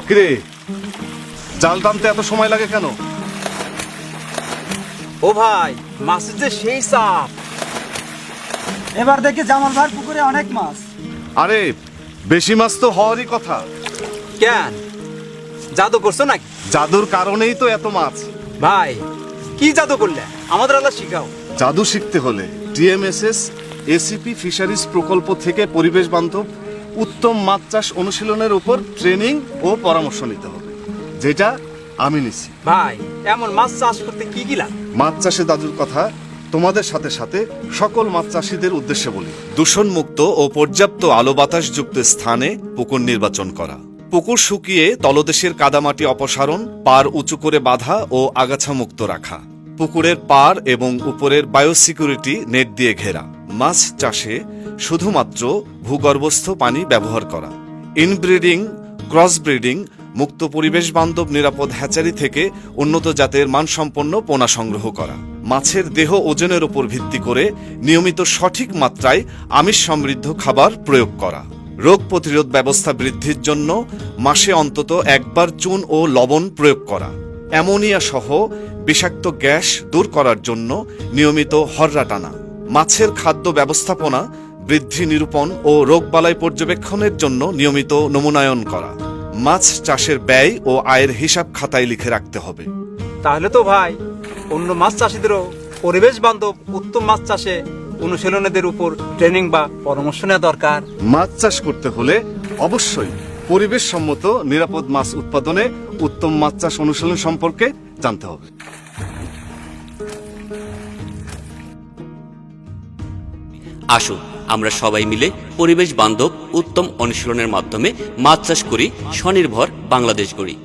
কিরে, জাল টানতে এত সময় লাগে কেন? ও ভাই, মাছের যে সেই চাপ। এবার দেখি জামাল ভাইয়ের পুকুরে অনেক মাছ। আরে বেশি মাছ তো হওয়ারই কথা। কেন, জাদু করছো নাকি? জাদুর কারণেই তো এত মাছ। ভাই, কি জাদু করলে? আমাদের আল্লাহ শিখাও। জাদু শিখতে হলে টিএমএসএস এসিপি ফিশারিজ প্রকল্প থেকে পরিবেশ বান্ধব উত্তম মাছ চাষ অনুশীলনের উপর ট্রেনিং ও পরামর্শ নিতে হবে, যেটা আমি নিছি। ভাই, এমন মাছ চাষ করতে কি কি লাগে? মাছ চাষে দাদুর কথা তোমাদের সাথে সাথে সকল মাছ চাষীদের উদ্দেশ্যে বলি। দূষণমুক্ত ও পর্যাপ্ত আলো বাতাসযুক্ত স্থানে পুকুর নির্বাচন করা, পুকুর শুকিয়ে তলদেশের কাদামাটি অপসারণ, পাড় উঁচু করে বাঁধা ও আগাছা মুক্ত রাখা, পুকুরের পাড় এবং উপরের বায়োসিকিউরিটি নেট দিয়ে ঘেরা, মাছ চাষে শুধুমাত্র ভূগর্ভস্থ পানি ব্যবহার করা, ইনব্রিডিং, ক্রস ব্রিডিং, মুক্ত পরিবেশ বান্ধব নিরাপদ হ্যাচারি থেকে উন্নত জাতের মানসম্পন্ন পোনা সংগ্রহ করা, মাছের দেহ ওজনের উপর ভিত্তি করে নিয়মিত সঠিক মাত্রায় আমিষ সমৃদ্ধ খাবার প্রয়োগ করা, রোগ প্রতিরোধ ব্যবস্থা বৃদ্ধির জন্য মাসে অন্তত একবার চুন ও লবণ প্রয়োগ করা, অ্যামোনিয়া সহ বিষাক্ত গ্যাস দূর করার জন্য নিয়মিত হররা টানা, মাছের খাদ্য ব্যবস্থাপনা, বৃদ্ধি নিরূপণ ও রোগবালাই পর্যবেক্ষণের জন্য নিয়মিত নমুনায়ন করা, মাছ চাষের ব্যয় ও আয়ের হিসাব খাতায় লিখে রাখতে হবে। তাহলে তো ভাই, অন্য মাছ চাষীদেরও পরিবেশ বান্ধব উত্তম মাছ চাষে অনুশীলনীদের উপর ট্রেনিং বা পরামর্শ নেওয়া দরকার। মাছ চাষ করতে হলে অবশ্যই পরিবেশ সম্মত নিরাপদ মাছ উৎপাদনে উত্তম মাছ চাষ অনুশীলন সম্পর্কে জানতে হবে। আসুন আমরা সবাই মিলে পরিবেশ বান্ধব উত্তম অনুশীলনের মাধ্যমে মাছ চাষ করি, স্বনির্ভর বাংলাদেশ গড়ি।